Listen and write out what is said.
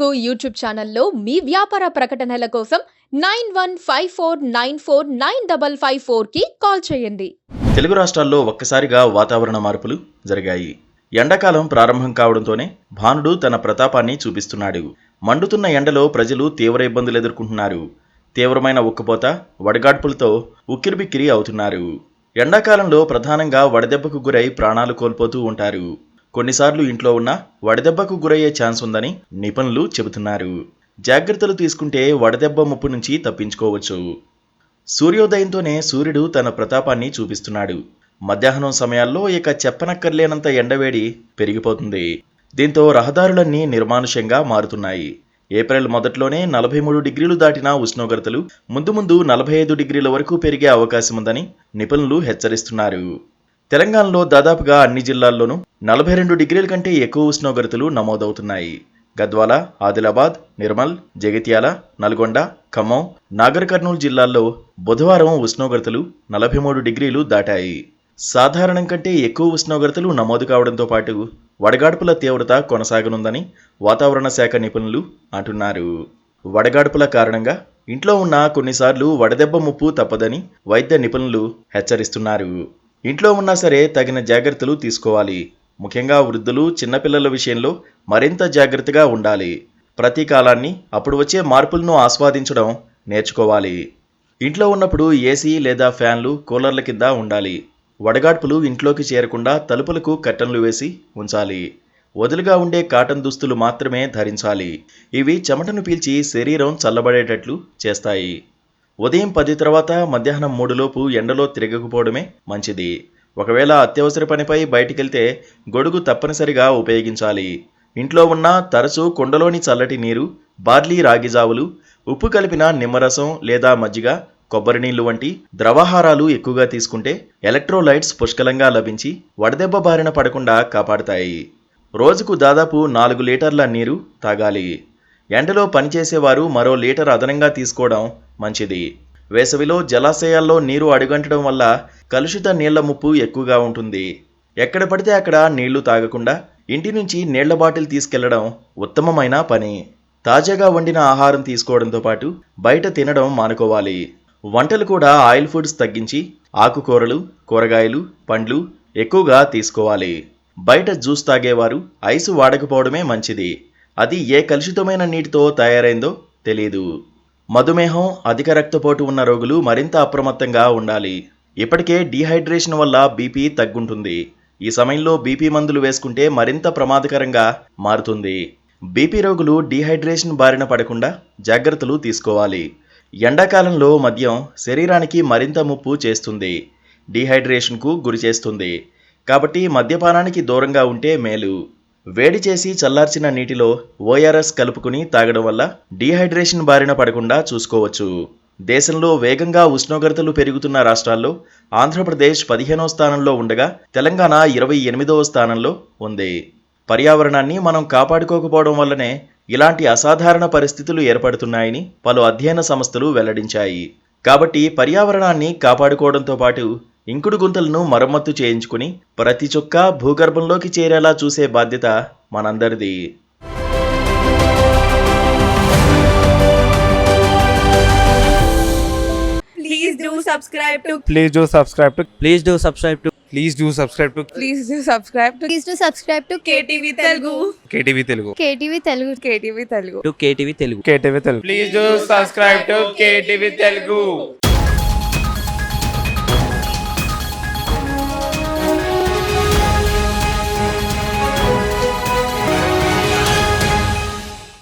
Telugu YouTube ఛానల్లో మీ వ్యాపార ప్రకటనల కోసం 9154949554కి కాల్ చేయండి. తెలుగు రాష్ట్రాల్లో ఒక్కసారిగా వాతావరణ మార్పులు జరిగాయి. ఎండాకాలం ప్రారంభం కావడంతోనే భానుడు తన ప్రతాపాన్ని చూపిస్తున్నాడు. మండుతున్న ఎండలో ప్రజలు తీవ్ర ఇబ్బందులు ఎదుర్కొంటున్నారు. తీవ్రమైన ఉక్కపోత, వడగాడ్పులతో ఉక్కిరిబిక్కిరి అవుతున్నారు. ఎండాకాలంలో ప్రధానంగా వడదెబ్బకు గురై ప్రాణాలు కోల్పోతూ ఉంటారు. కొన్నిసార్లు ఇంట్లో ఉన్న వడదెబ్బకు గురయ్యే ఛాన్స్ ఉందని నిపుణులు చెబుతున్నారు. జాగ్రత్తలు తీసుకుంటే వడదెబ్బ ముప్పు నుంచి తప్పించుకోవచ్చు. సూర్యోదయంతోనే సూర్యుడు తన ప్రతాపాన్ని చూపిస్తున్నాడు. మధ్యాహ్నం సమయాల్లో ఇక చెప్పనక్కర్లేనంత ఎండవేడి పెరిగిపోతుంది. దీంతో రహదారులన్నీ నిర్మానుష్యంగా మారుతున్నాయి. ఏప్రిల్ మొదట్లోనే 43 డిగ్రీలు దాటిన ఉష్ణోగ్రతలు ముందు ముందు 45 డిగ్రీల వరకు పెరిగే అవకాశం ఉందని నిపుణులు హెచ్చరిస్తున్నారు. తెలంగాణలో దాదాపుగా అన్ని జిల్లాల్లోనూ 42 డిగ్రీల కంటే ఎక్కువ ఉష్ణోగ్రతలు నమోదవుతున్నాయి. గద్వాల, ఆదిలాబాద్, నిర్మల్, జగిత్యాల, నల్గొండ, ఖమ్మం, నాగర్ కర్నూలు జిల్లాల్లో బుధవారం ఉష్ణోగ్రతలు 43 డిగ్రీలు దాటాయి. సాధారణం కంటే ఎక్కువ ఉష్ణోగ్రతలు నమోదు కావడంతో పాటు వడగాడ్పుల తీవ్రత కొనసాగనుందని వాతావరణ శాఖ నిపుణులు అంటున్నారు. వడగాడ్పుల కారణంగా ఇంట్లో ఉన్న కొన్నిసార్లు వడదెబ్బ ముప్పు తప్పదని వైద్య నిపుణులు హెచ్చరిస్తున్నారు. ఇంట్లో ఉన్నా సరే తగిన జాగ్రత్తలు తీసుకోవాలి. ముఖ్యంగా వృద్ధులు, చిన్నపిల్లల విషయంలో మరింత జాగ్రత్తగా ఉండాలి. ప్రతి కాలాన్ని, అప్పుడు వచ్చే మార్పులను ఆస్వాదించడం నేర్చుకోవాలి. ఇంట్లో ఉన్నప్పుడు ఏసీ లేదా ఫ్యాన్లు, కూలర్ల కింద ఉండాలి. వడగాడ్పులు ఇంట్లోకి చేరకుండా తలుపులకు కర్టన్లు వేసి ఉంచాలి. వదులుగా ఉండే కాటన్ దుస్తులు మాత్రమే ధరించాలి. ఇవి చెమటను పీల్చి శరీరం చల్లబడేటట్లు చేస్తాయి. ఉదయం 10 తర్వాత మధ్యాహ్నం 3 లోపు ఎండలో తిరగకపోవడమే మంచిది. ఒకవేళ అత్యవసర పనిపై బయటికెళ్తే గొడుగు తప్పనిసరిగా ఉపయోగించాలి. ఇంట్లో ఉన్న తరచూ కుండలోని చల్లటి నీరు, బార్లీ రాగిజావులు, ఉప్పు కలిపిన నిమ్మరసం లేదా మజ్జిగ, కొబ్బరి నీళ్లు వంటి ద్రవాహారాలు ఎక్కువగా తీసుకుంటే ఎలక్ట్రోలైట్స్ పుష్కలంగా లభించి వడదెబ్బ బారిన పడకుండా కాపాడతాయి. రోజుకు దాదాపు 4 లీటర్ల నీరు తాగాలి. ఎండలో పనిచేసేవారు మరో లీటర్ అదనంగా తీసుకోవడం మంచిది. వేసవిలో జలాశయాల్లో నీరు అడుగంటడం వల్ల కలుషిత నీళ్ల ముప్పు ఎక్కువగా ఉంటుంది. ఎక్కడ పడితే అక్కడ నీళ్లు తాగకుండా ఇంటి నుంచి నీళ్ల బాటిల్ తీసుకెళ్లడం ఉత్తమమైన పని. తాజాగా వండిన ఆహారం తీసుకోవడంతో పాటు బయట తినడం మానుకోవాలి. వంటలు కూడా ఆయిల్ ఫుడ్స్ తగ్గించి ఆకుకూరలు, కూరగాయలు, పండ్లు ఎక్కువగా తీసుకోవాలి. బయట జ్యూస్ తాగేవారు ఐసు వాడకపోవడమే మంచిది. అది ఏ కలుషితమైన నీటితో తయారైందో తెలియదు. మధుమేహం, అధిక రక్తపోటు ఉన్న రోగులు మరింత అప్రమత్తంగా ఉండాలి. ఇప్పటికే డీహైడ్రేషన్ వల్ల బీపీ తగ్గుంటుంది. ఈ సమయంలో బీపీ మందులు వేసుకుంటే మరింత ప్రమాదకరంగా మారుతుంది. బీపీ రోగులు డీహైడ్రేషన్ బారిన పడకుండా జాగ్రత్తలు తీసుకోవాలి. ఎండాకాలంలో మద్యం శరీరానికి మరింత ముప్పు చేస్తుంది. డీహైడ్రేషన్కు గురి చేస్తుంది. కాబట్టి మద్యపానానికి దూరంగా ఉంటే మేలు. వేడి చేసి చల్లార్చిన నీటిలో ఓఆర్ఎస్ కలుపుకుని తాగడం వల్ల డీహైడ్రేషన్ బారిన పడకుండా చూసుకోవచ్చు. దేశంలో వేగంగా ఉష్ణోగ్రతలు పెరుగుతున్న రాష్ట్రాల్లో ఆంధ్రప్రదేశ్ 15వ స్థానంలో ఉండగా తెలంగాణ 28వ స్థానంలో ఉంది. పర్యావరణాన్ని మనం కాపాడుకోకపోవడం వల్లనే ఇలాంటి అసాధారణ పరిస్థితులు ఏర్పడుతున్నాయని పలు అధ్యయన సంస్థలు వెల్లడించాయి. కాబట్టి పర్యావరణాన్ని కాపాడుకోవడంతో పాటు ఇంకుడు గుంతలను మరమ్మత్తు చేయించుకుని ప్రతి చుక్క భూగర్భంలోకి చేరేలా చూసే బాధ్యత మనందరిది. Please do subscribe to Please do subscribe to Please do subscribe to Please do subscribe to Please do subscribe to Please do subscribe to KTV Telugu. KTV Telugu. KTV Telugu. KTV Telugu. KTV Telugu. KTV Telugu. Please do subscribe to KTV Telugu.